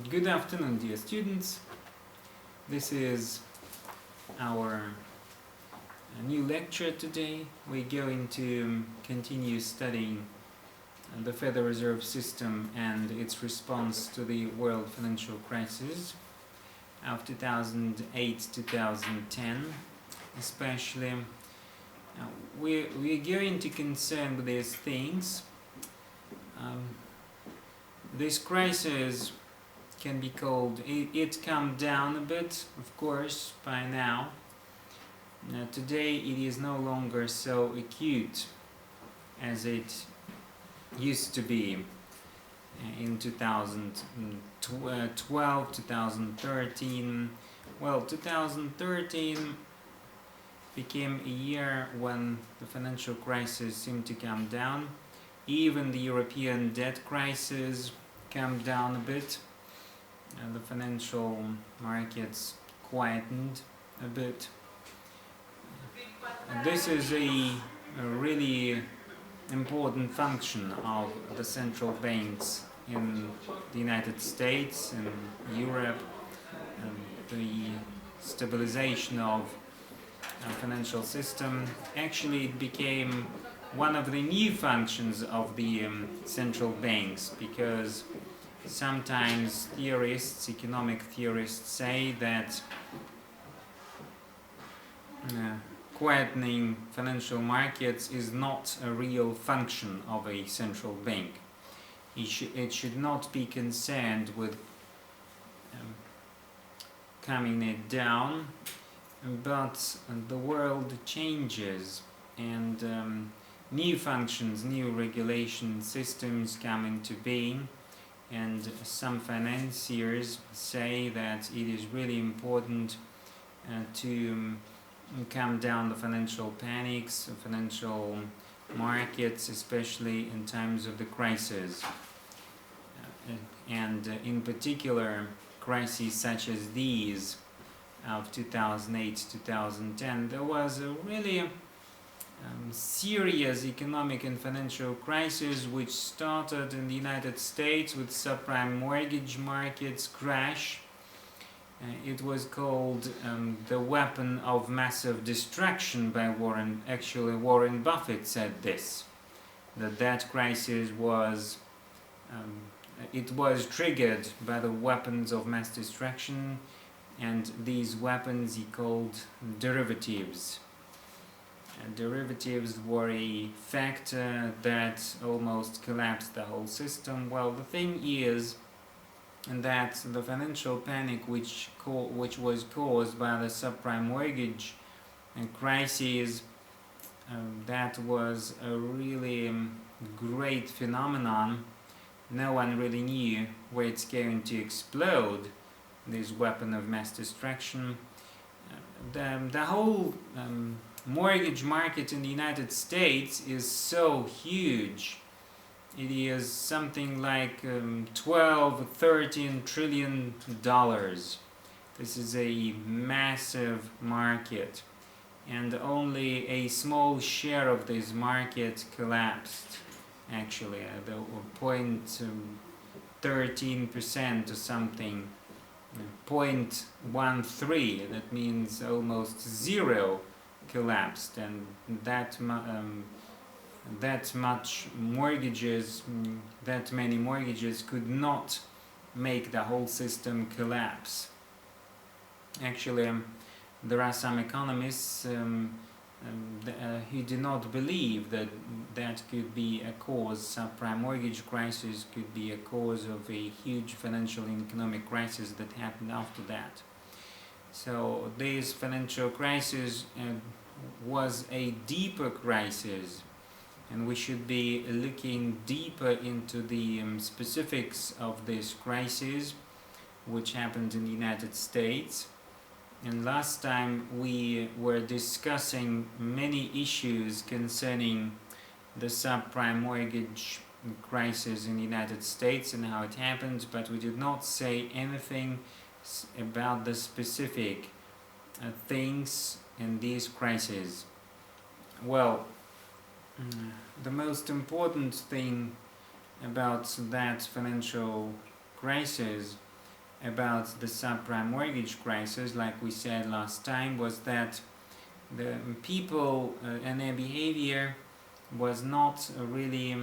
Good afternoon, dear students. This is our new lecture today. We're going to continue studying the Federal Reserve System and its response to the world financial crisis of 2008-2010, especially. We're going to concern with these things. This crisis can be called, it calmed down a bit, of course, by now. Today it is no longer so acute as it used to be in 2012, 2013. Well, 2013 became a year when the financial crisis seemed to calm down. Even the European debt crisis calmed down a bit. The financial markets quietened a bit. This is a really important function of the central banks in the United States and Europe, the stabilization of the financial system. Actually, it became one of the new functions of the central banks, because sometimes economic theorists say that quietening financial markets is not a real function of a central bank. It should not be concerned with calming it down, but the world changes and new functions, new regulation systems come into being. And some financiers say that it is really important to calm down the financial panics, financial markets, especially in times of the crisis. And in particular, crises such as these of 2008-2010, there was a really serious economic and financial crisis which started in the United States with subprime mortgage markets crash. It was called the weapon of massive destruction by Warren. Actually, Warren Buffett said this, that crisis was it was triggered by the weapons of mass destruction, and these weapons he called derivatives. Derivatives were a factor that almost collapsed the whole system. Well, the thing is that the financial panic which was caused by the subprime mortgage crisis, that was a really great phenomenon. No one really knew where it's going to explode, this weapon of mass destruction. The whole mortgage market in the United States is so huge. It is something like 12-13 trillion dollars. This is a massive market, and only a small share of this market collapsed. Actually, the 0.13% or something, 0.13, that means almost zero, collapsed, and that many mortgages could not make the whole system collapse. Actually, there are some economists who do not believe that that could be a cause, subprime mortgage crisis could be a cause of a huge financial and economic crisis that happened after that. So this financial crisis was a deeper crisis, and we should be looking deeper into the specifics of this crisis which happened in the United States. And last time we were discussing many issues concerning the subprime mortgage crisis in the United States and how it happened, but we did not say anything about the specific things in these crises. Well, the most important thing about that financial crisis about the subprime mortgage crisis, like we said last time, was that the people and their behavior was not really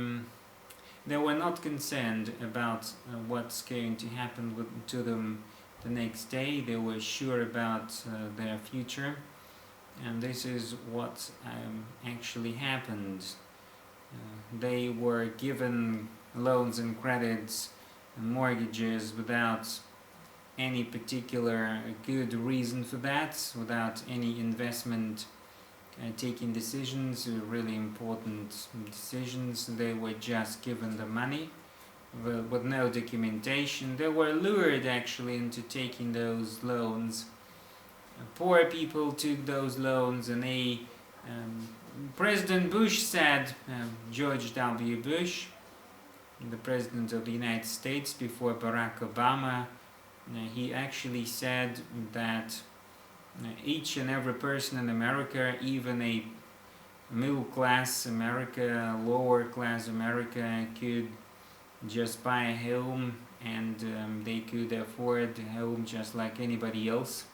they were not concerned about what's going to happen to them the next day. They were sure about their future, and this is what actually happened. They were given loans and credits and mortgages without any particular good reason for that, without any investment taking decisions, really important decisions. They were just given the money with no documentation. They were lured actually into taking those loans. Poor people took those loans, and President Bush said, George W. Bush, the President of the United States before Barack Obama, he actually said that each and every person in America, even a middle class America, lower class America, could just buy a home, and they could afford a home just like anybody else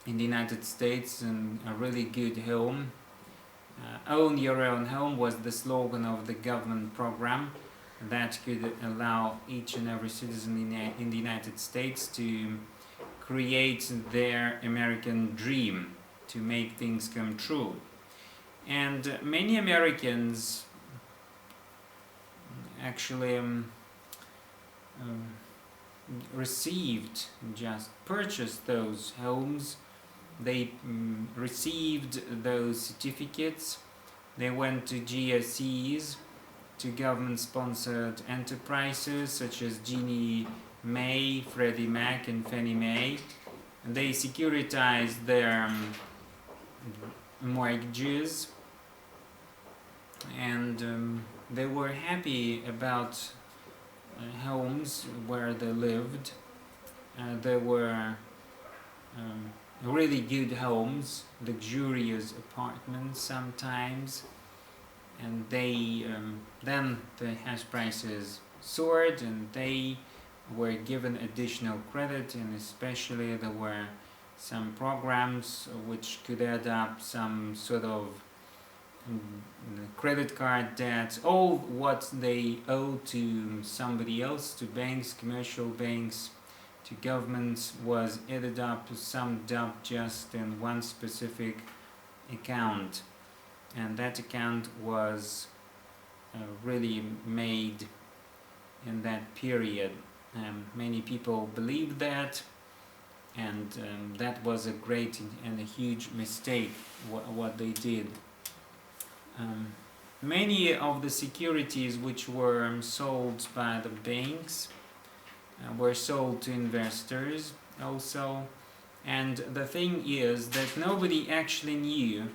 in the United States, and a really good home. Own your own home was the slogan of the government program that could allow each and every citizen in the United States to create their American dream, to make things come true. And many Americans actually purchased those homes. They received those certificates. They went to GSEs, to government-sponsored enterprises such as Ginnie Mae, Freddie Mac, and Fannie Mae. And they securitized their mortgages, and they were happy about homes where they lived. They were really good homes, luxurious apartments sometimes, and then the house prices soared, and they were given additional credit, and especially there were some programs which could add up some sort of credit card debt. All what they owe to somebody else, to banks, commercial banks, to governments, was added up, summed up just in one specific account, and that account was really made in that period. Many people believed that, and that was a great and a huge mistake what they did. Many of the securities which were sold by the banks were sold to investors also, and the thing is that nobody actually knew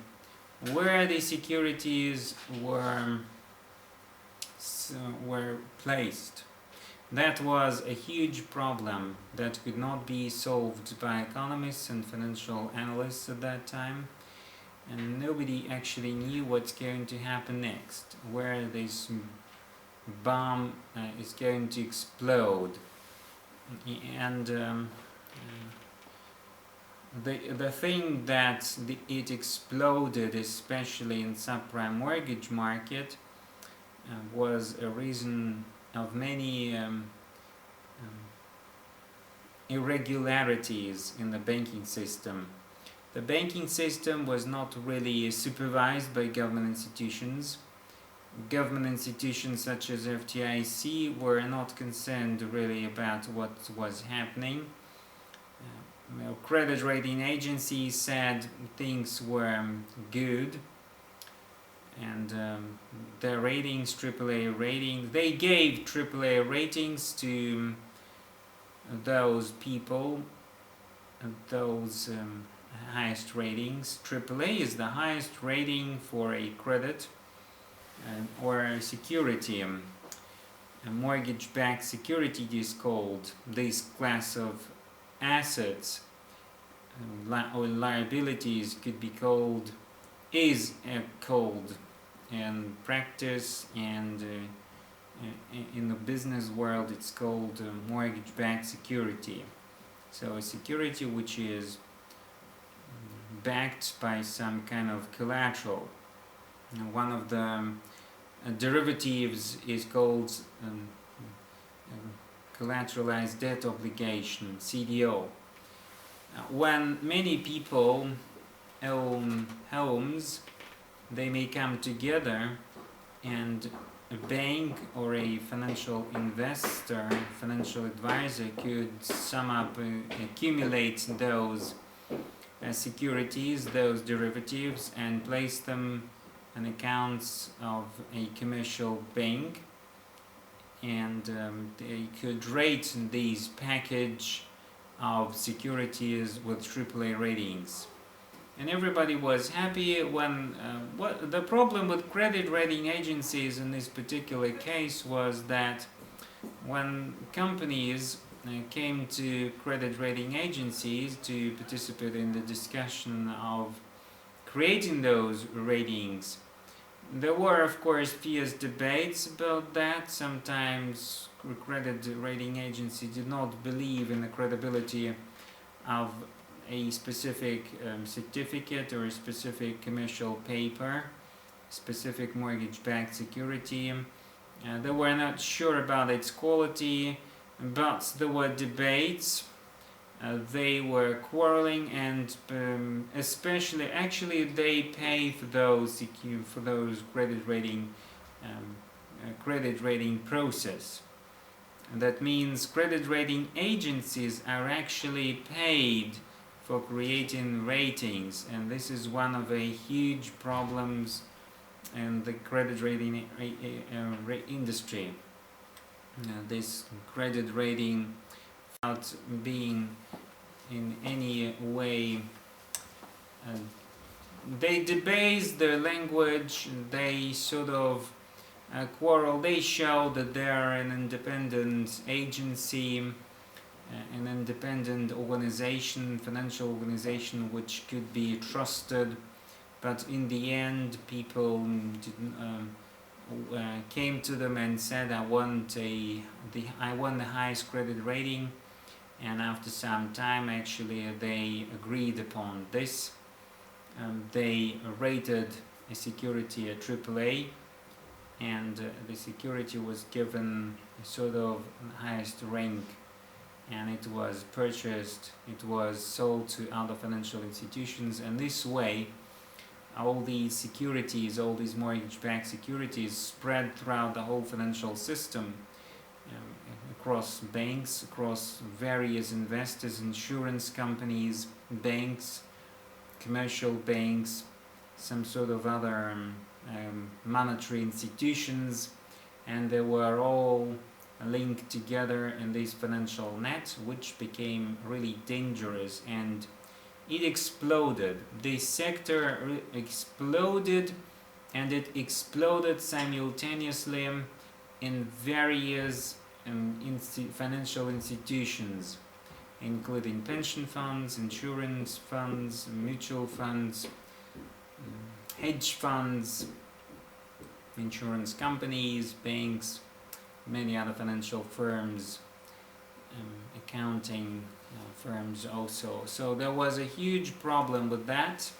where the securities were placed. That was a huge problem that could not be solved by economists and financial analysts at that time, and nobody actually knew what's going to happen next, where this bomb is going to explode. And the thing that it exploded, especially in subprime mortgage market, was a reason of many irregularities in the banking system. The banking system was not really supervised by government institutions. Government institutions such as FDIC were not concerned really about what was happening. Credit rating agencies said things were good, and their ratings, AAA ratings, they gave AAA ratings to those people, those highest ratings. AAA is the highest rating for a credit or a security. A mortgage-backed security is called this class of assets, or liabilities could be called, is called in practice and in the business world it's called mortgage-backed security. So a security which is backed by some kind of collateral. One of the derivatives is called collateralized debt obligation, CDO. When many people own homes, they may come together, and a bank or a financial investor, financial advisor could sum up, accumulate those securities, those derivatives, and place them in accounts of a commercial bank, and they could rate these package of securities with AAA ratings. And everybody was happy when what the problem with credit rating agencies in this particular case was that when companies came to credit rating agencies to participate in the discussion of creating those ratings, there were of course fierce debates about that. Sometimes credit rating agencies did not believe in the credibility of a specific certificate or a specific commercial paper, specific mortgage-backed security. They were not sure about its quality, but there were debates. They were quarreling, and actually they paid for those credit rating process. And that means credit rating agencies are actually paid for creating ratings, and this is one of the huge problems in the credit rating industry. This credit rating, without being in any way, they debase their language, they sort of quarrel. They show that they are an independent agency, an independent organization, financial organization which could be trusted, but in the end people came to them and said, I want the highest credit rating, and after some time actually they agreed upon this. They rated a security at AAA, and the security was given a sort of highest rank, and it was purchased, it was sold to other financial institutions, and this way all these securities, all these mortgage-backed securities spread throughout the whole financial system, across banks, across various investors, insurance companies, banks, commercial banks, some sort of other monetary institutions, and they were all linked together in this financial net, which became really dangerous, and it exploded. This sector exploded, and it exploded simultaneously in various financial institutions, including pension funds, insurance funds, mutual funds, hedge funds, insurance companies, banks, many other financial firms, accounting firms also. So there was a huge problem with that.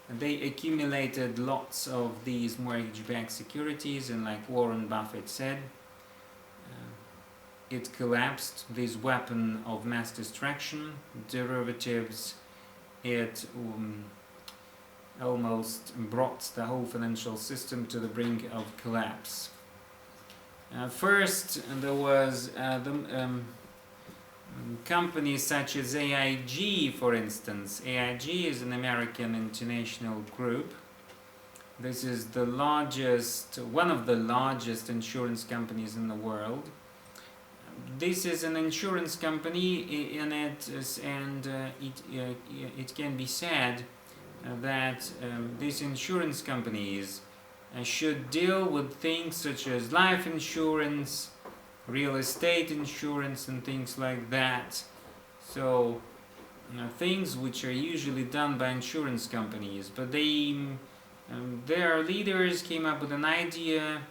They accumulated lots of these mortgage-backed securities, and like Warren Buffett said, it collapsed, this weapon of mass destruction, derivatives. It almost brought the whole financial system to the brink of collapse. First, there was companies such as AIG, for instance. AIG is an American international group. This is the largest, one of the largest insurance companies in the world. This is an insurance company, and it can be said that these insurance companies should deal with things such as life insurance, real estate insurance, and things like that. So things which are usually done by insurance companies, but their leaders came up with an idea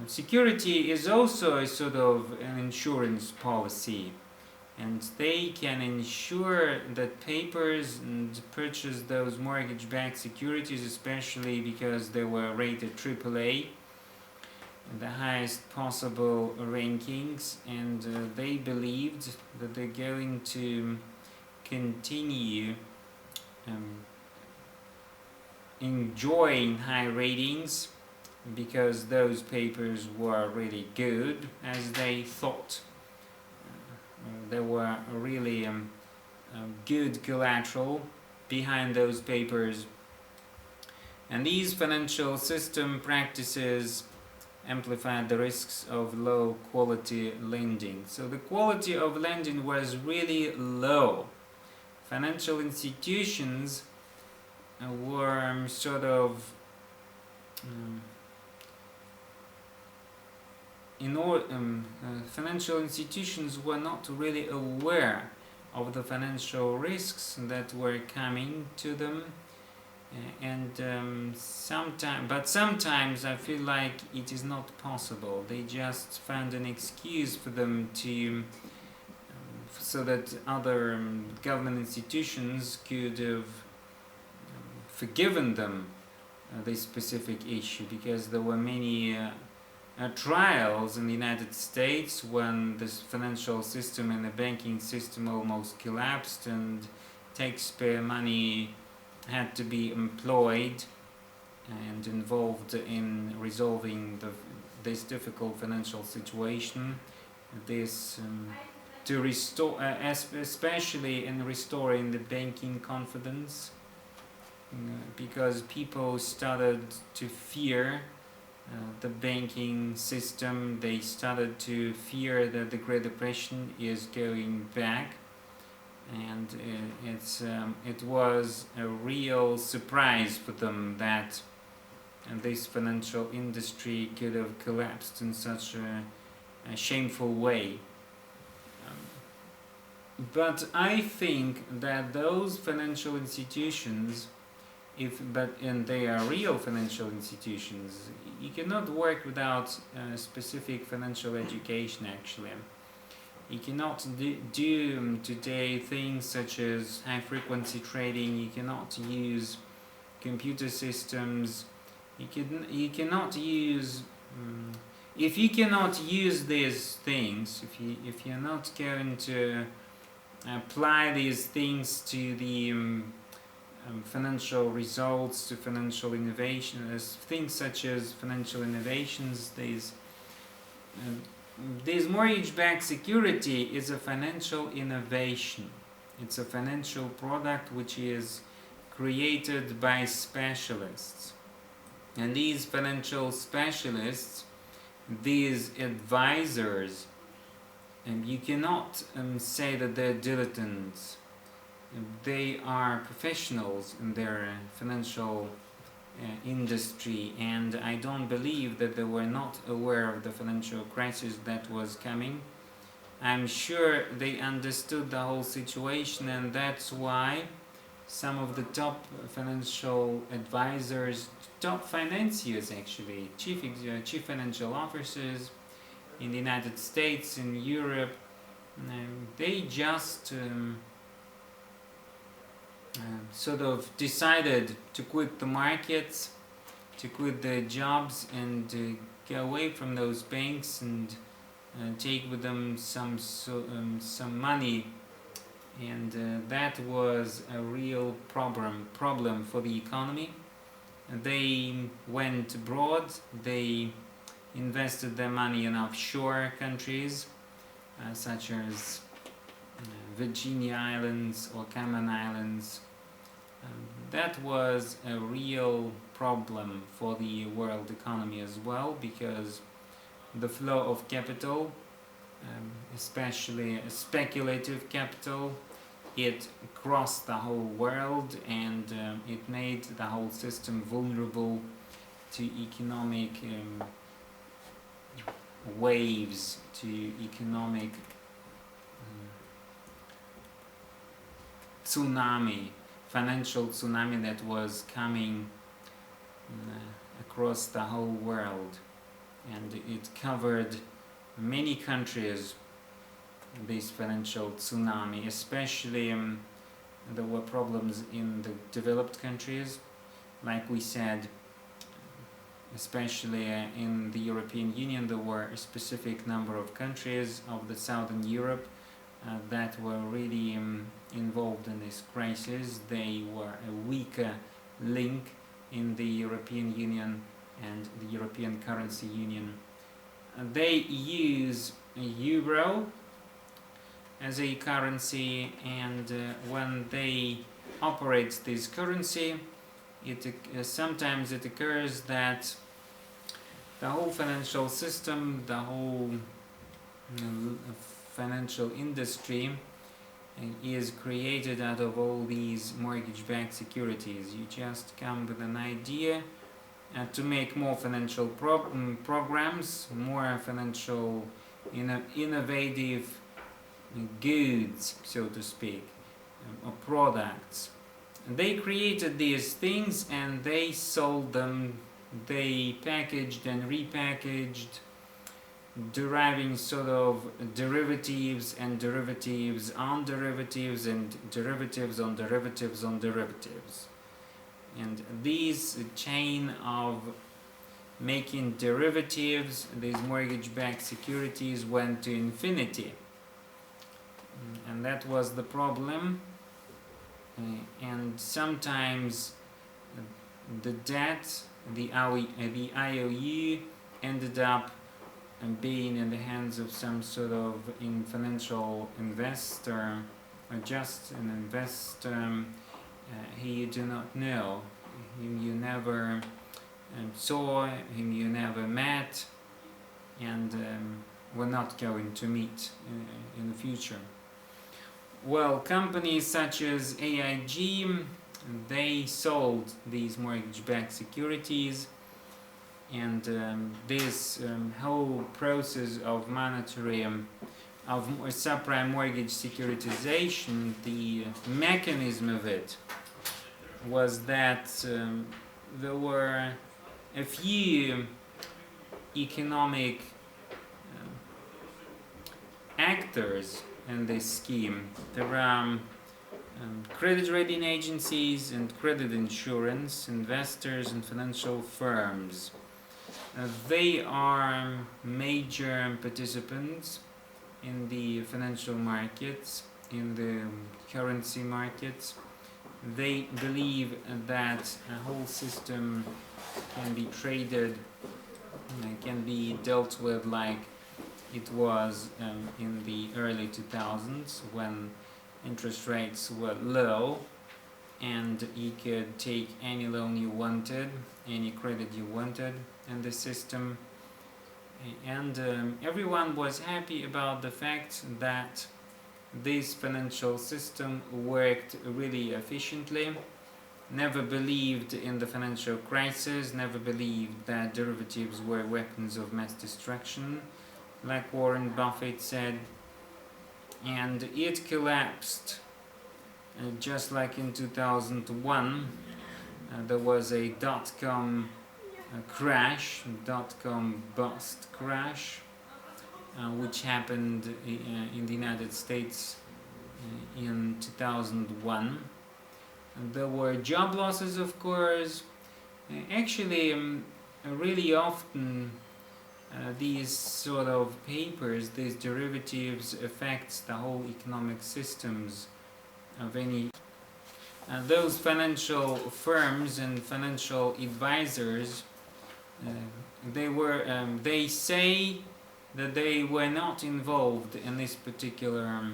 Security is also a sort of an insurance policy, and they can insure that papers and purchase those mortgage-backed securities, especially because they were rated AAA, the highest possible rankings, and they believed that they're going to continue enjoying high ratings because those papers were really good, as they thought. There were really good collateral behind those papers, and these financial system practices amplified the risks of low quality lending. So the quality of lending was really low. Financial institutions were sort of financial institutions were not really aware of the financial risks that were coming to them, and sometimes I feel like it is not possible. They just found an excuse for them to so that other government institutions could have forgiven them this specific issue, because there were many trials in the United States when this financial system and the banking system almost collapsed, and taxpayer money had to be employed and involved in resolving this difficult financial situation. This to restore, especially in restoring the banking confidence, because people started to fear the banking system. They started to fear that the Great Depression is going back, and it was a real surprise for them that this financial industry could have collapsed in such a shameful way. But I think that those financial institutions, and they are real financial institutions, you cannot work without specific financial education. Actually, you cannot do today things such as high frequency trading. You cannot use computer systems. You cannot use if you cannot use these things, if you're not going to apply these things to the financial results, to financial innovation, as things such as financial innovations. This mortgage-backed security is a financial innovation. It's a financial product which is created by specialists, and these financial specialists, these advisors, you cannot say that they're dilettantes. They are professionals in their financial industry, and I don't believe that they were not aware of the financial crisis that was coming. I'm sure they understood the whole situation, and that's why some of the top financial advisors, top financiers actually, chief financial officers in the United States, in Europe, they just sort of decided to quit the markets, to quit their jobs, and go away from those banks and take with them some money, and that was a real problem for the economy. They went abroad. They invested their money in offshore countries such as Virginia Islands or Cayman Islands. That was a real problem for the world economy as well, because the flow of capital, especially speculative capital, it crossed the whole world, and it made the whole system vulnerable to economic waves, to economic tsunami, financial tsunami that was coming across the whole world. and it covered many countries, this financial tsunami. Especially there were problems in the developed countries, like we said. Especially in the European Union, there were a specific number of countries of the Southern Europe that were really involved in this crisis. They were a weaker link in the European Union and the European Currency Union. They use a euro as a currency, and when they operate this currency, sometimes it occurs that the whole financial system, the whole financial industry is created out of all these mortgage-backed securities. You just come with an idea to make more financial programs, more financial innovative goods, so to speak, or products. They created these things and they sold them. They packaged and repackaged, deriving sort of derivatives and derivatives on derivatives and derivatives on derivatives on derivatives. And these chain of making derivatives, these mortgage-backed securities, went to infinity. And that was the problem. And sometimes the debt, the IOU, ended up being in the hands of some sort of financial investor, or just an investor you do not know, whom you never saw, whom you never met, and were not going to meet in the future. Well, companies such as AIG, they sold these mortgage-backed securities, and this whole process of monetary of subprime mortgage securitization, the mechanism of it was that there were a few economic actors in this scheme. There are credit rating agencies and credit insurance, investors and financial firms. They are major participants in the financial markets, in the currency markets. They believe that a whole system can be traded, can be dealt with like it was in the early 2000s, when interest rates were low and you could take any loan you wanted, any credit you wanted in the system, and everyone was happy about the fact that this financial system worked really efficiently. Never believed in the financial crisis, never believed that derivatives were weapons of mass destruction, like Warren Buffett said, and it collapsed just like in 2001. There was a dot-com crash, dot-com bust crash, which happened in the United States in 2001. And there were job losses, of course. Actually, really often these sort of papers, these derivatives, affects the whole economic systems of any. Those financial firms and financial advisors, they say that they were not involved in this particular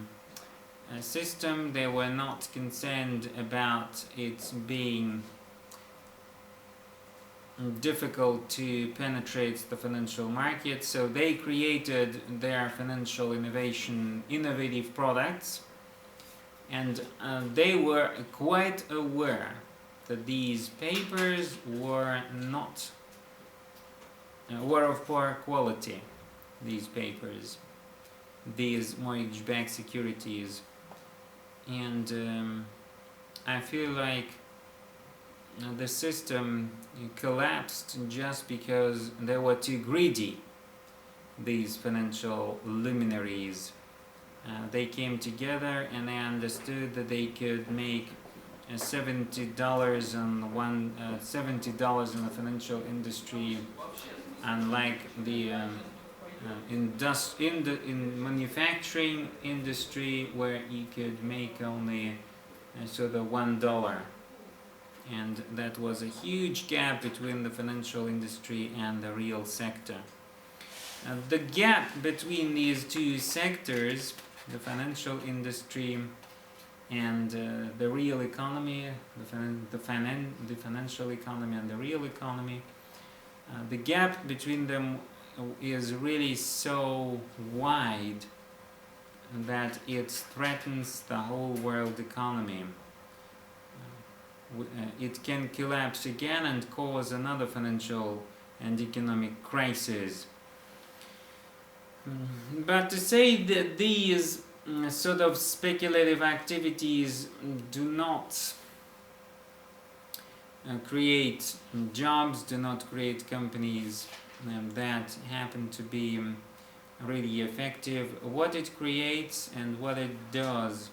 system. They were not concerned about it being difficult to penetrate the financial market, so they created their financial innovative products, and they were quite aware that these papers were not were of poor quality. These papers, these mortgage-backed securities, and I feel like the system collapsed just because they were too greedy, these financial luminaries. They came together and they understood that they could make $70 in the financial industry, unlike the in manufacturing industry, where you could make only sort of $1, and that was a huge gap between the financial industry and the real sector. The gap between these two sectors, the financial industry and the real economy, the financial economy and the real economy, the gap between them is really so wide that it threatens the whole world economy. It can collapse again and cause another financial and economic crisis. But to say that these sort of speculative activities do not create jobs, do not create companies that happen to be really effective, what it creates and what it does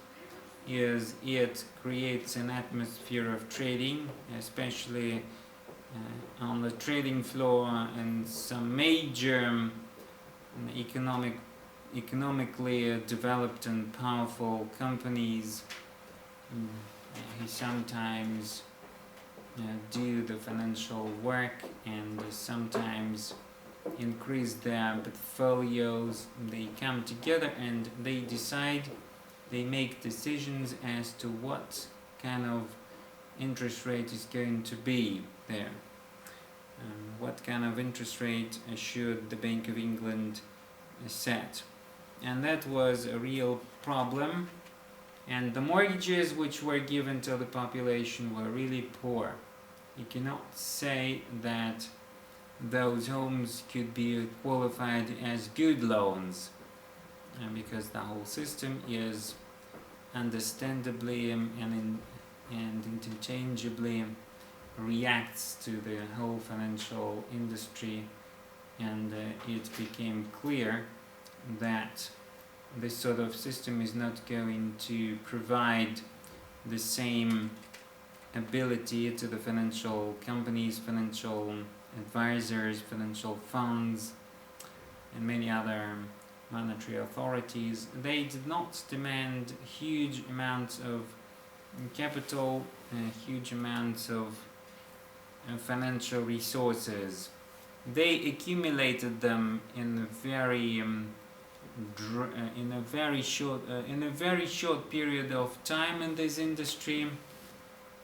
is it creates an atmosphere of trading, especially on the trading floor, and some major economically developed and powerful companies who sometimes do the financial work and sometimes increase their portfolios. They come together and they decide, they make decisions as to what kind of interest rate is going to be there. What kind of interest rate should the Bank of England set? And that was a real problem. And the mortgages which were given to the population were really poor. You cannot say that those homes could be qualified as good loans, because the whole system is understandably and interchangeably reacts to the whole financial industry, and it became clear that this sort of system is not going to provide the same ability to the financial companies, financial advisors, financial funds, and many other monetary authorities. They did not demand huge amounts of capital, huge amounts of financial resources. They accumulated them in a very short period of time in this industry,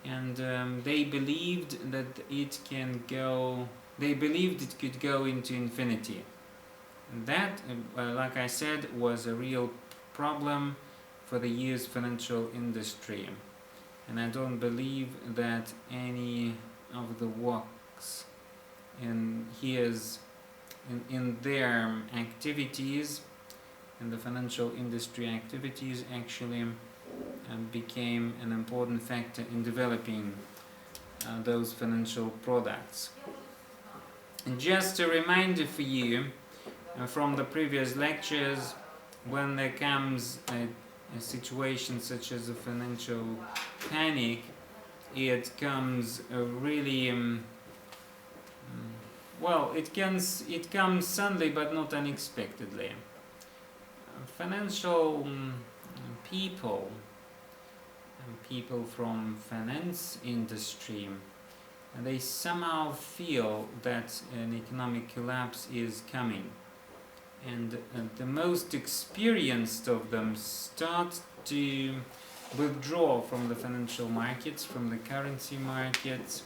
and they believed that it could go into infinity. And that, like I said, was a real problem for the US financial industry, and I don't believe that any of the works in their activities, in the financial industry activities, actually became an important factor in developing those financial products. And just a reminder for you from the previous lectures, when there comes a situation such as a financial panic, it comes really it comes suddenly but not unexpectedly. Financial people from finance industry, they somehow feel that an economic collapse is coming, and the most experienced of them start to withdraw from the financial markets, from the currency markets.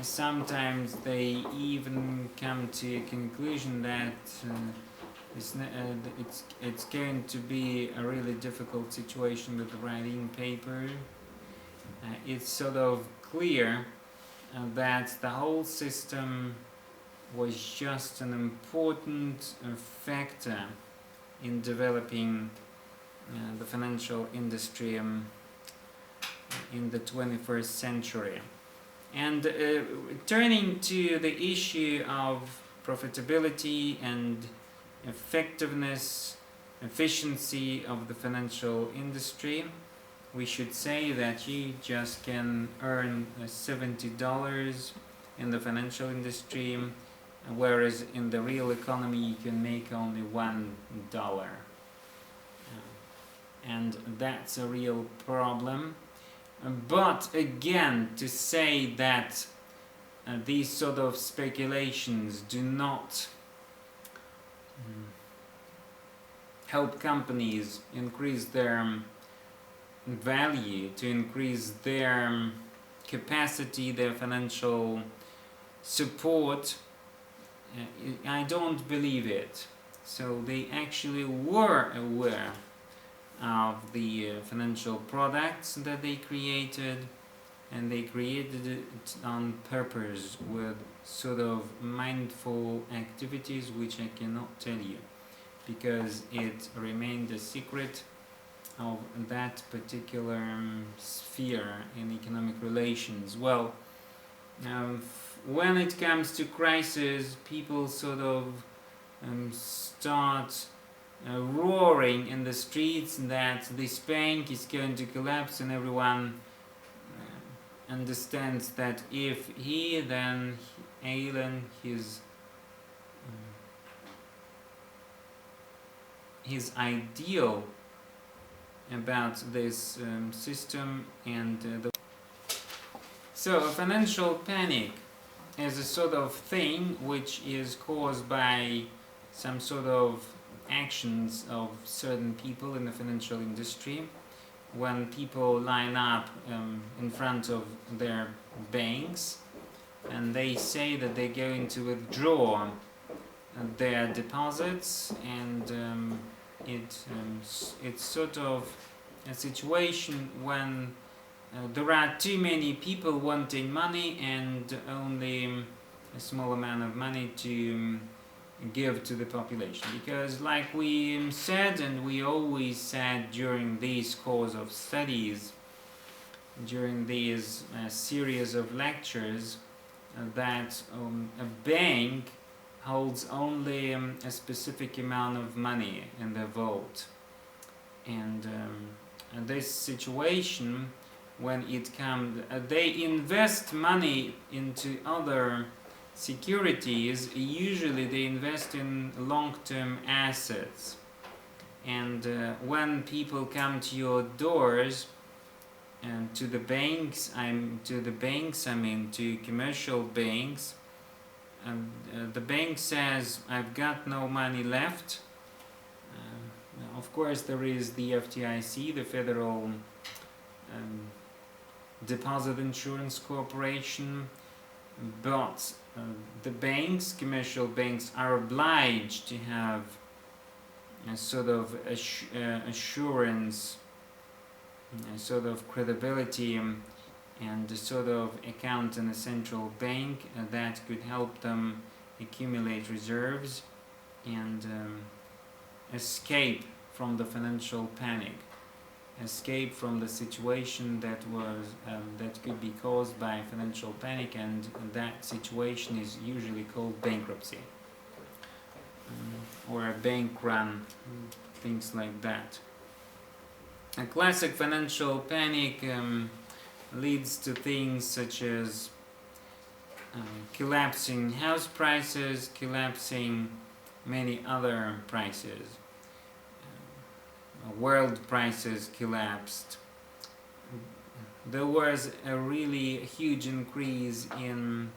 Sometimes they even come to a conclusion that it's going to be a really difficult situation with writing paper. It's sort of clear that the whole system was just an important factor in developing the financial industry in the 21st century. And turning to the issue of profitability and effectiveness, efficiency of the financial industry, we should say that you just can earn $70 in the financial industry, whereas in the real economy you can make only $1. And that's a real problem. But again, to say that these sort of speculations do not help companies increase their value, to increase their capacity, their financial support, I don't believe it. So they actually were aware of the financial products that they created, and they created it on purpose with sort of mindful activities which I cannot tell you because it remained a secret of that particular sphere in economic relations. Well, when it comes to crisis, people sort of start roaring in the streets that this bank is going to collapse, and everyone understands that if he, then Alan, his ideal about this system and so a financial panic is a sort of thing which is caused by some sort of actions of certain people in the financial industry. When people line up in front of their banks and they say that they're going to withdraw their deposits, and it's sort of a situation when there are too many people wanting money and only a small amount of money to give to the population. Because like we said, and we always said during these course of studies, during these series of lectures, that a bank holds only a specific amount of money in the vault, and this situation, when it comes, they invest money into other securities. Usually they invest in long-term assets, and when people come to your doors and to the banks, to commercial banks, and the bank says, I've got no money left. Of course there is the FDIC, the Federal Deposit Insurance Corporation, but the banks, commercial banks, are obliged to have a sort of assurance, a sort of credibility, and a sort of account in a central bank that could help them accumulate reserves and escape from the financial panic, escape from the situation that could be caused by financial panic, and that situation is usually called bankruptcy or a bank run, things like that. A classic financial panic leads to things such as collapsing house prices, collapsing many other prices. World prices collapsed. There was a really huge increase in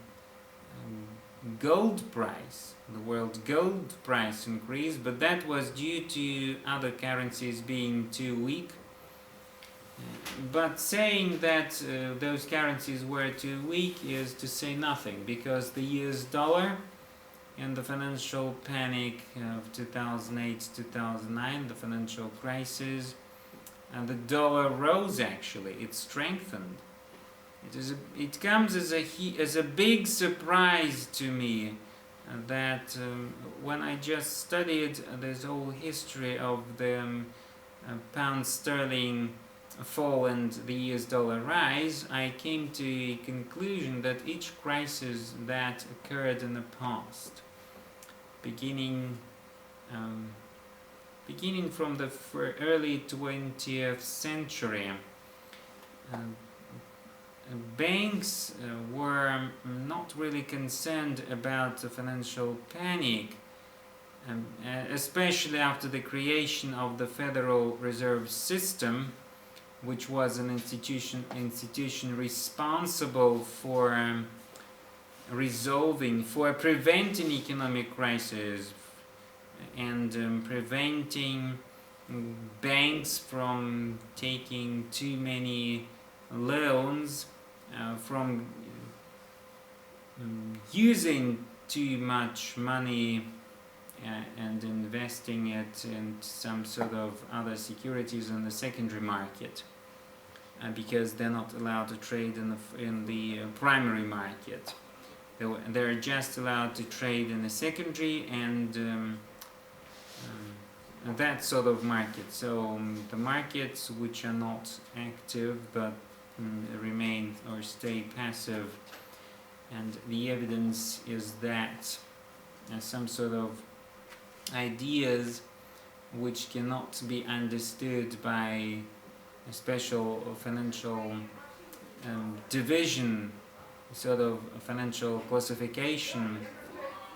gold price. The world gold price increased, but that was due to other currencies being too weak. But saying that those currencies were too weak is to say nothing, because the US dollar in the financial panic of 2008-2009, the financial crisis, and the dollar rose. Actually, it strengthened. It comes as a big surprise to me that when I just studied this whole history of the pound sterling fall and the US dollar rise, I came to a conclusion that each crisis that occurred in the past, beginning from the early 20th century, banks were not really concerned about the financial panic, especially after the creation of the Federal Reserve System, which was an institution responsible for preventing economic crisis and preventing banks from taking too many loans, from using too much money and investing it in some sort of other securities on the secondary market, because they're not allowed to trade in the primary market. They're just allowed to trade in the secondary and that sort of market. So the markets which are not active but remain or stay passive, and the evidence is that some sort of ideas which cannot be understood by a special financial division, sort of financial classification,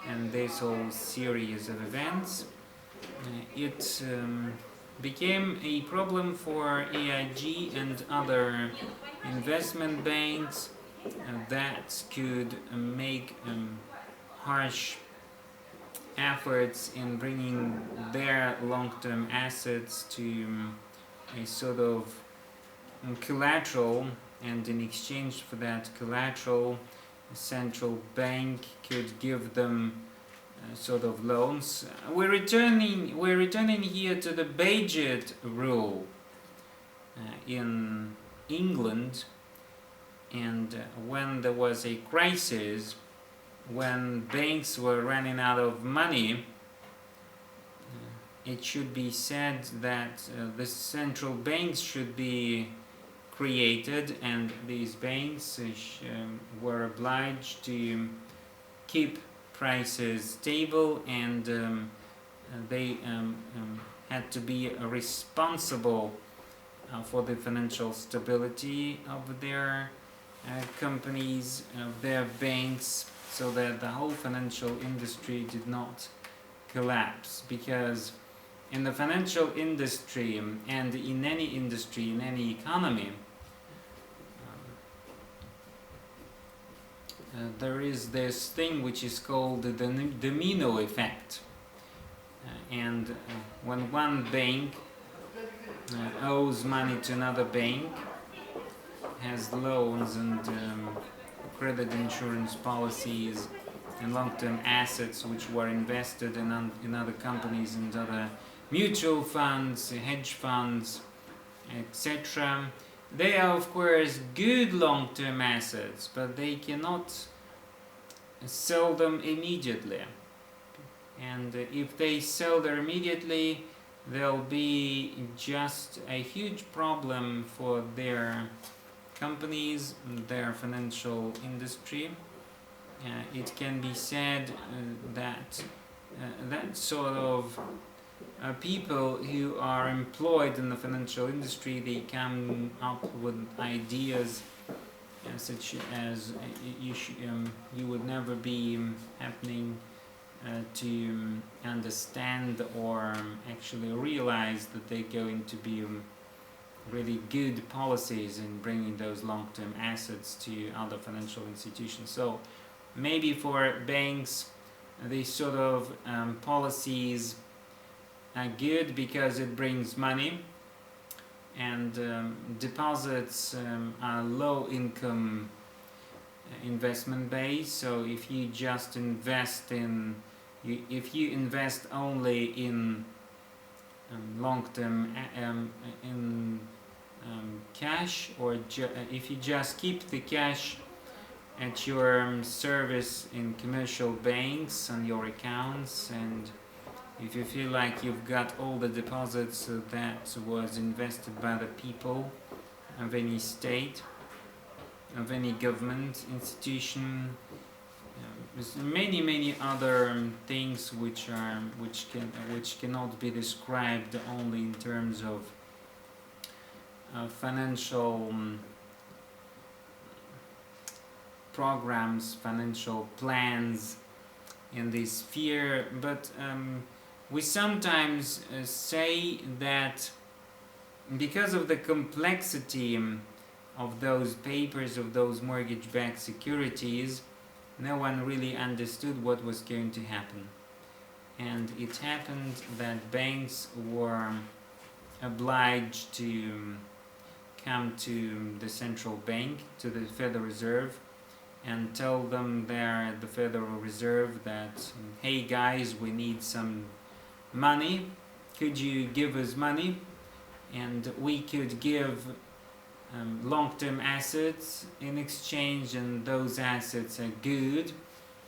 and this whole series of events, it became a problem for AIG and other investment banks that could make harsh efforts in bringing their long-term assets to a sort of collateral, and in exchange for that collateral, the central bank could give them sort of loans. We're returning here to the Volcker Rule in England, and when there was a crisis, when banks were running out of money, it should be said that the central banks should be created, and these banks were obliged to keep prices stable, and they had to be responsible for the financial stability of their companies, of their banks, so that the whole financial industry did not collapse. Because in the financial industry and in any industry, in any economy, there is this thing which is called the domino effect. And when one bank owes money to another bank, has loans and credit insurance policies and long-term assets which were invested in other companies and other mutual funds, hedge funds, etc. They are of course good long-term assets, but they cannot sell them immediately. And if they sell them immediately, there'll be just a huge problem for their companies, their financial industry. It can be said that that sort of people who are employed in the financial industry, they come up with ideas such as you would never be happening to understand or actually realize that they're going to be really good policies in bringing those long-term assets to other financial institutions. So maybe for banks, these sort of policies are good because it brings money, and deposits are low-income investment base. So if you just invest if you invest only in long-term in cash, or if you just keep the cash at your service in commercial banks on your accounts, and if you feel like you've got all the deposits that was invested by the people, of any state, of any government institution. There's many other things which cannot be described only in terms of financial programs, financial plans in this sphere, but we sometimes say that because of the complexity of those papers, of those mortgage-backed securities, no one really understood what was going to happen. And it happened that banks were obliged to come to the central bank, to the Federal Reserve, and tell them there at the Federal Reserve that, hey guys, we need some money, could you give us money? And we could give long-term assets in exchange, and those assets are good.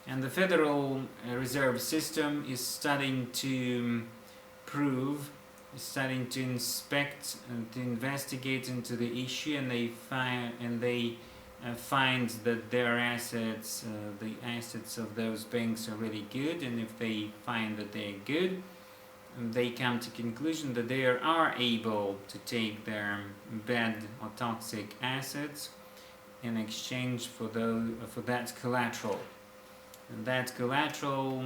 And the Federal Reserve System is starting to prove, is starting to inspect and to investigate into the issue, and they find that their assets, the assets of those banks are really good, and if they find that they're good, they come to conclusion that they are able to take their bad or toxic assets in exchange for that collateral. And that collateral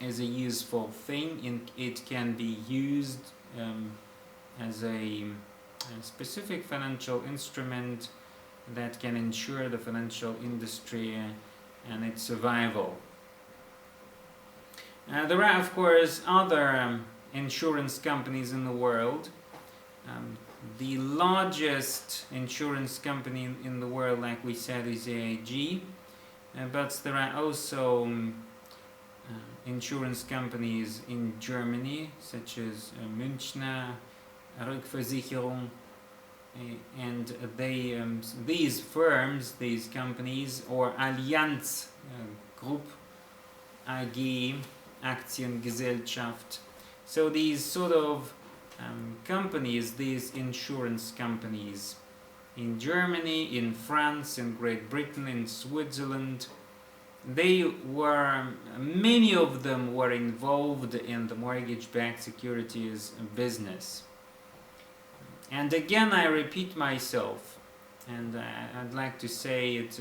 is a useful thing, and it can be used as a specific financial instrument that can ensure the financial industry and its survival. There are, of course, other insurance companies in the world. The largest insurance company in the world, like we said, is AIG, but there are also insurance companies in Germany, such as Münchner Rückversicherung, and these firms, these companies, or Allianz Group AG, Aktiengesellschaft. So these sort of companies, these insurance companies in Germany, in France, in Great Britain, in Switzerland, many of them were involved in the mortgage-backed securities business. And again, I repeat myself, and I'd like to say it,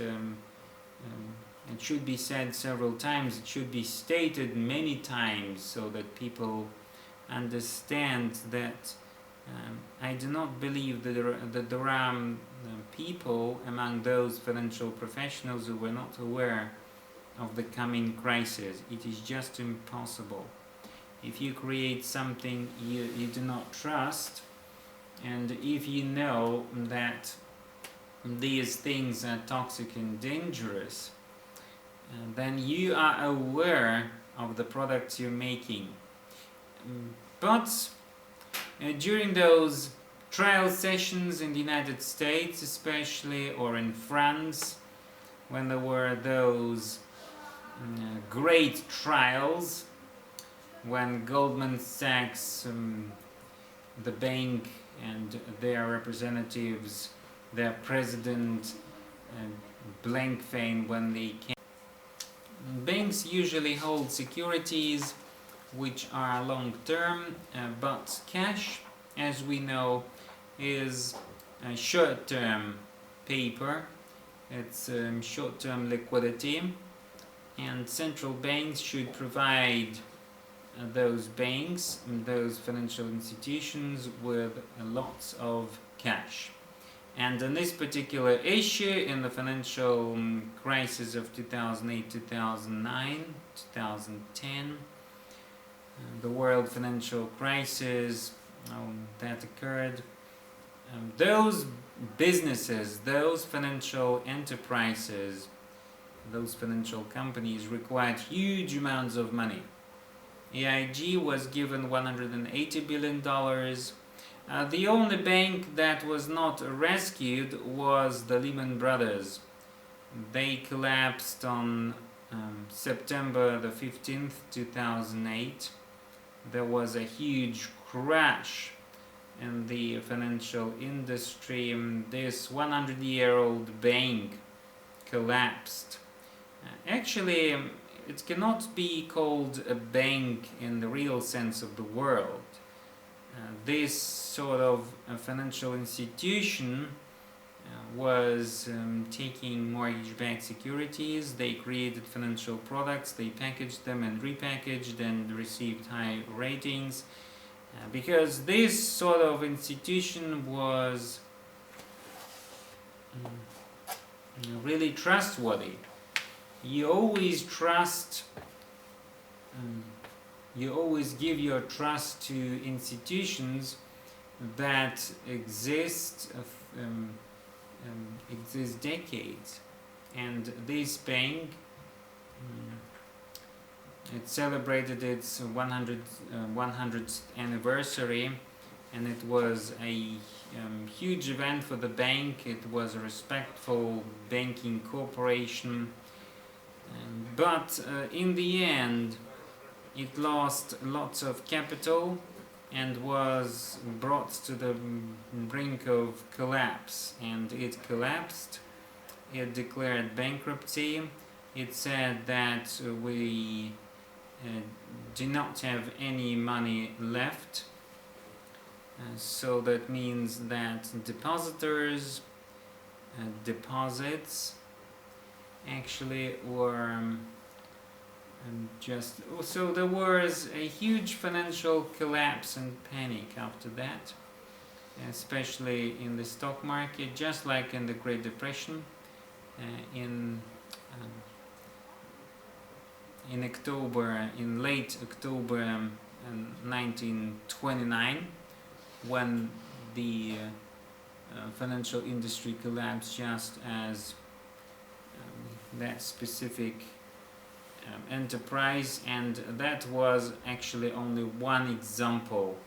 it should be said several times, it should be stated many times so that people understand that I do not believe that there are people among those financial professionals who were not aware of the coming crisis. It is just impossible. If you create something you do not trust, and if you know that these things are toxic and dangerous, then you are aware of the products you're making. But during those trial sessions in the United States especially, or in France, when there were those great trials, when Goldman Sachs, the bank, and their representatives, their president, Blankfein, when they came. Banks usually hold securities which are long-term, but cash, as we know, is a short-term paper. It's short-term liquidity, and central banks should provide those banks, those financial institutions, with lots of cash. And on this particular issue, in the financial crisis of 2008, 2009, 2010, the world financial crisis that occurred, those businesses, those financial enterprises, those financial companies required huge amounts of money. AIG was given $180 billion. The only bank that was not rescued was the Lehman Brothers. They collapsed on September the 15th, 2008. There was a huge crash in the financial industry. This 100-year-old bank collapsed. Actually, it cannot be called a bank in the real sense of the word. This sort of financial institution was taking mortgage-backed securities. They created financial products, they packaged them and repackaged and received high ratings, because this sort of institution was really trustworthy. You always trust, you always give your trust to institutions that exist decades. And this bank, it celebrated its 100th anniversary, and it was a huge event for the bank. It was a respectful banking corporation, but in the end it lost lots of capital and was brought to the brink of collapse, and it collapsed. It declared bankruptcy. It said that we do not have any money left. So that means that depositors, deposits actually were so there was a huge financial collapse and panic after that, especially in the stock market, just like in the Great Depression. In late October 1929, when the financial industry collapsed, just as that specific enterprise. And that was actually only one example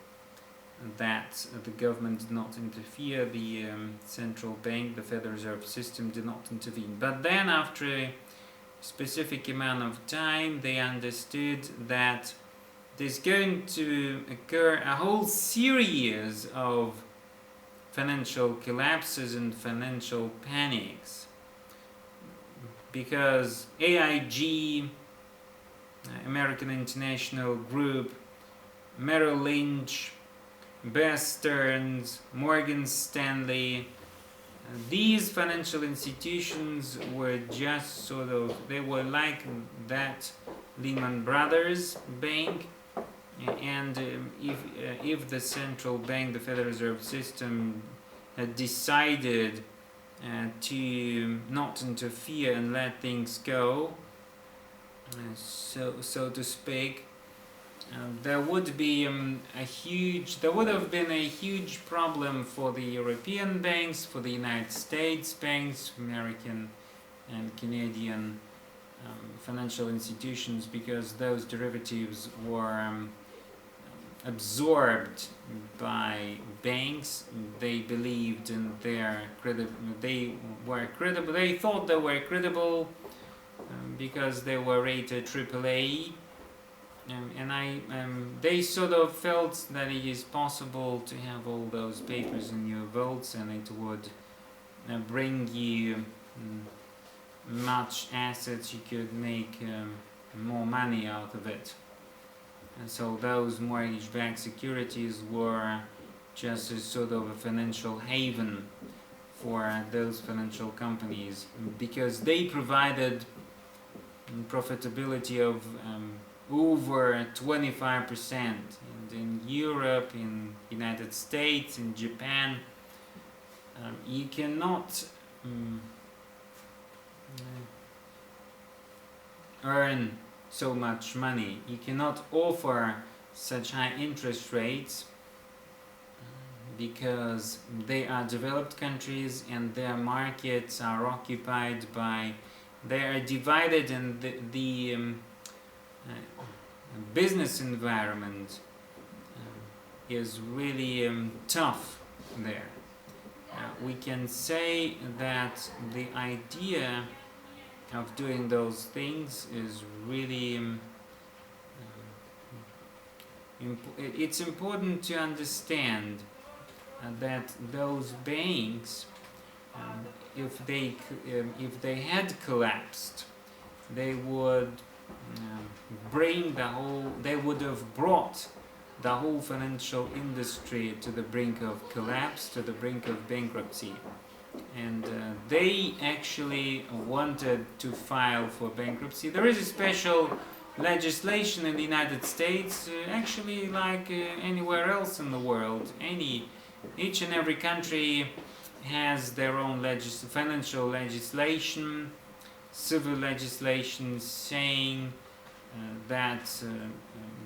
that the government did not interfere, the central bank, the Federal Reserve System did not intervene. But then after a specific amount of time, they understood that there's going to occur a whole series of financial collapses and financial panics, because AIG, American International Group, Merrill Lynch, Bear Stearns, Morgan Stanley, these financial institutions were just sort of, they were like that Lehman Brothers bank. And if the central bank, the Federal Reserve System, had decided to not interfere and let things go, so to speak, there would have been a huge problem for the European banks, for the United States banks, American and Canadian financial institutions, because those derivatives were absorbed by banks. They believed in their they thought they were credible because they were rated AAA. They sort of felt that it is possible to have all those papers in your vaults, and it would bring you much assets. You could make more money out of it. And so those mortgage-backed securities were just a sort of a financial haven for those financial companies, because they provided profitability of over 25%. And in Europe, in United States, in Japan, you cannot earn so much money. You cannot offer such high interest rates because they are developed countries and their markets are occupied by, they are divided, and the business environment is really tough there. We can say that the idea of doing those things is really it's important to understand that those banks, if they had collapsed, they would they would have brought the whole financial industry to the brink of collapse, to the brink of bankruptcy. And they actually wanted to file for bankruptcy. There is a special legislation in the United States, actually like anywhere else in the world. Each and every country has their own financial legislation, civil legislation saying that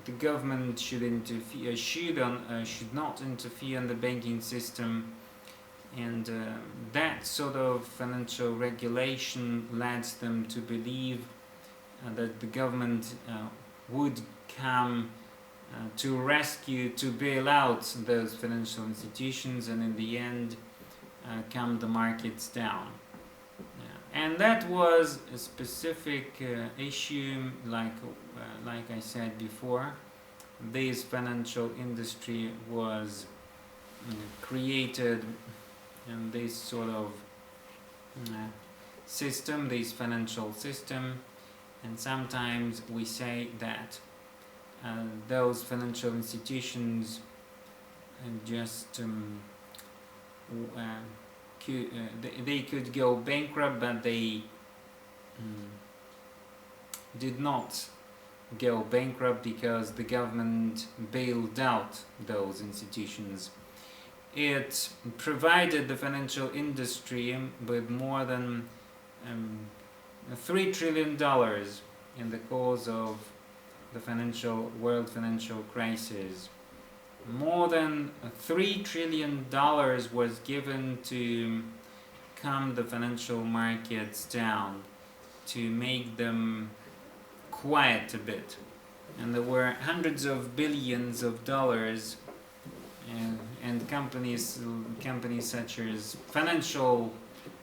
the government should not interfere in the banking system, and that sort of financial regulation led them to believe that the government would come to rescue, to bail out those financial institutions, and in the end calm the markets down. And that was a specific issue, like I said before. This financial industry was created in this sort of system, this financial system, and sometimes we say that those financial institutions just they could go bankrupt, but they did not go bankrupt because the government bailed out those institutions. It provided the financial industry with more than $3 trillion in the course of the world financial crisis. More than $3 trillion was given to calm the financial markets down, to make them quiet a bit. And there were hundreds of billions of dollars, and companies such as financial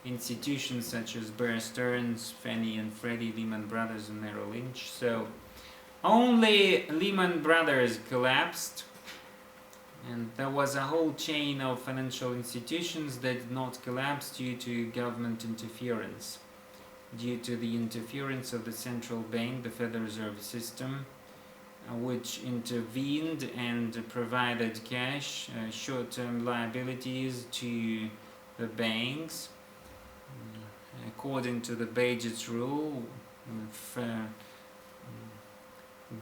institutions such as Bear Stearns, Fannie and Freddie, Lehman Brothers and Merrill Lynch. So only Lehman Brothers collapsed, and there was a whole chain of financial institutions that did not collapse due to government interference, due to the interference of the central bank, the Federal Reserve System, which intervened and provided cash, short-term liabilities to the banks, according to the Volcker Rule.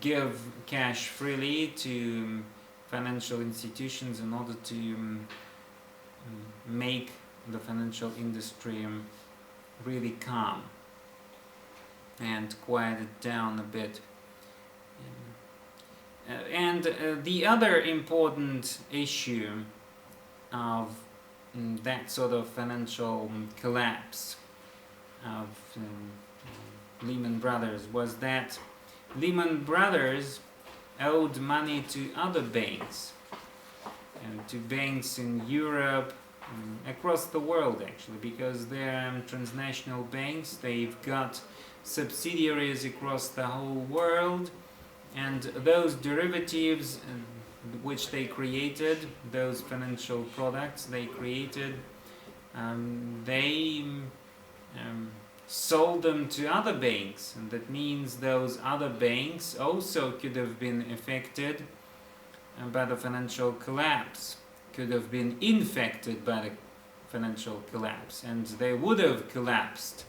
Give cash freely to financial institutions in order to make the financial industry really calm and quiet it down a bit. And the other important issue of that sort of financial collapse of Lehman Brothers was that Lehman Brothers owed money to other banks, to banks in Europe, across the world actually, because they're transnational banks. They've got subsidiaries across the whole world, and those derivatives which they created, those financial products they created, they sold them to other banks, and that means those other banks also could have been affected by the financial collapse, could have been infected by the financial collapse, and they would have collapsed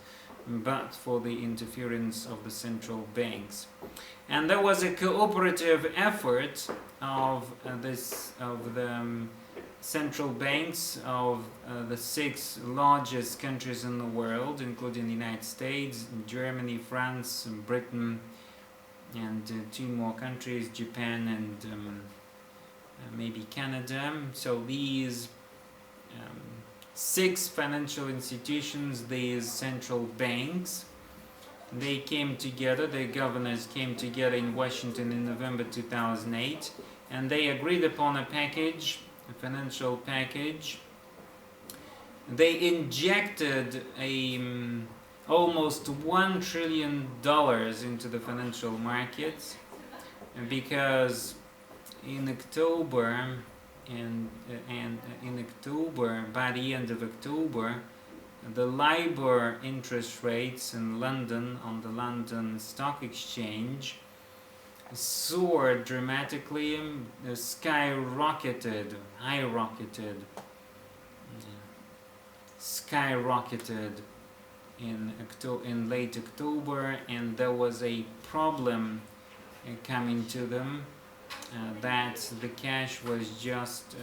but for the interference of the central banks. And there was a cooperative effort of the central banks of the 6 largest countries in the world, including the United States, Germany, France, Britain, and 2 more countries, Japan and maybe Canada. So these 6 financial institutions, these central banks, they came together, the governors came together in Washington in November 2008, and they agreed upon a package, a financial package. They injected almost $1 trillion into the financial markets, because in October and in October, by the end of October, the LIBOR interest rates in London, on the London Stock Exchange, soared dramatically, skyrocketed in late October, and there was a problem coming to them, that the cash was just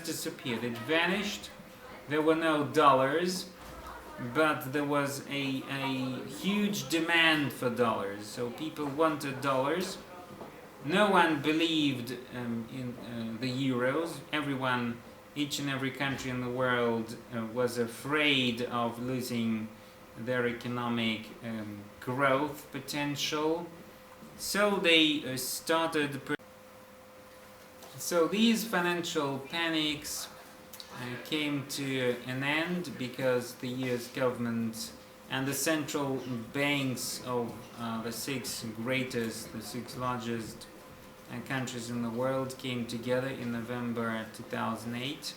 disappeared. It vanished. There were no dollars, but there was a huge demand for dollars. So people wanted dollars. No one believed in the euros. Everyone, each and every country in the world was afraid of losing their economic growth potential. So they started. So these financial panics came to an end because the US government and the central banks of the six largest countries in the world came together in November 2008.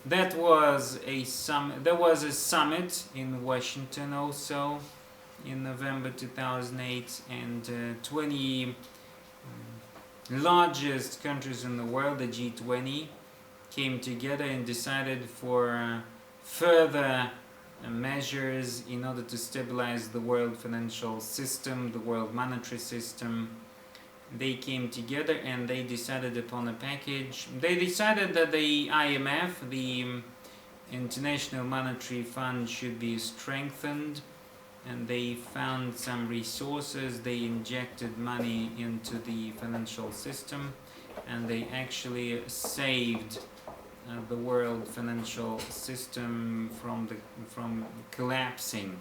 There was a summit in Washington also in November 2008, and 20 largest countries in the world, the G20, came together and decided for further measures in order to stabilize the world financial system, the world monetary system. They came together and they decided upon a package. They decided that the IMF, the International Monetary Fund, should be strengthened, and they found some resources. They injected money into the financial system, and they actually saved the world financial system from collapsing.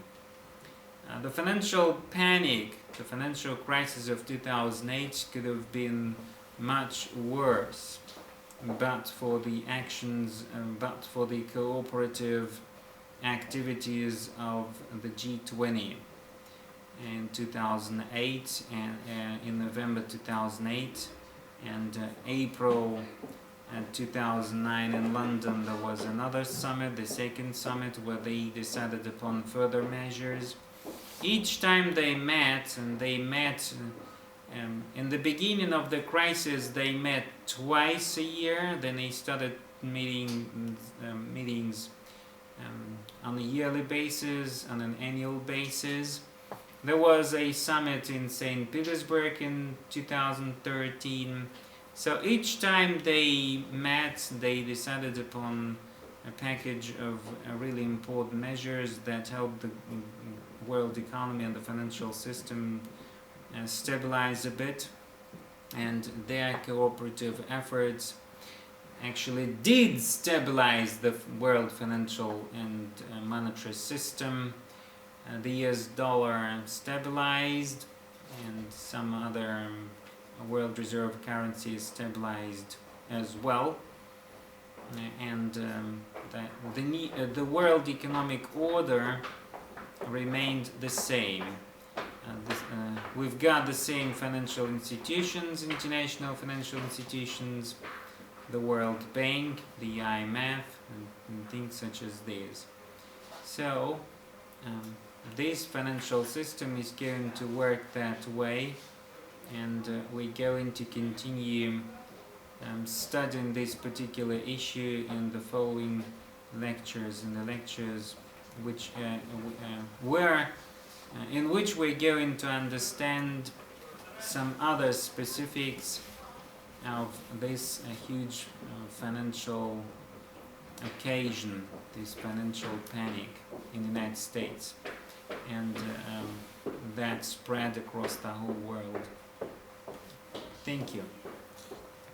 The financial panic, the financial crisis of 2008 could have been much worse, but for the actions, but for the cooperative activities of the G20 in 2008, and in November 2008 and April 2009 in London there was another summit, the second summit, where they decided upon further measures. Each time they met, and they met in the beginning of the crisis, they met twice a year. Then they started meetings on a yearly basis, on an annual basis. There was a summit in St. Petersburg in 2013. So each time they met, they decided upon a package of really important measures that helped the world economy and the financial system stabilize a bit, and their cooperative efforts actually did stabilize the world financial and monetary system. The US dollar stabilized, and some other world reserve currencies stabilized as well, and the world economic order remained the same. We've got the same financial institutions, international financial institutions, the World Bank, the IMF, and things such as these. So this financial system is going to work that way, and we're going to continue studying this particular issue in the following lectures, in which we're going to understand some other specifics of this huge financial occasion, this financial panic in the United States, and that spread across the whole world. Thank you.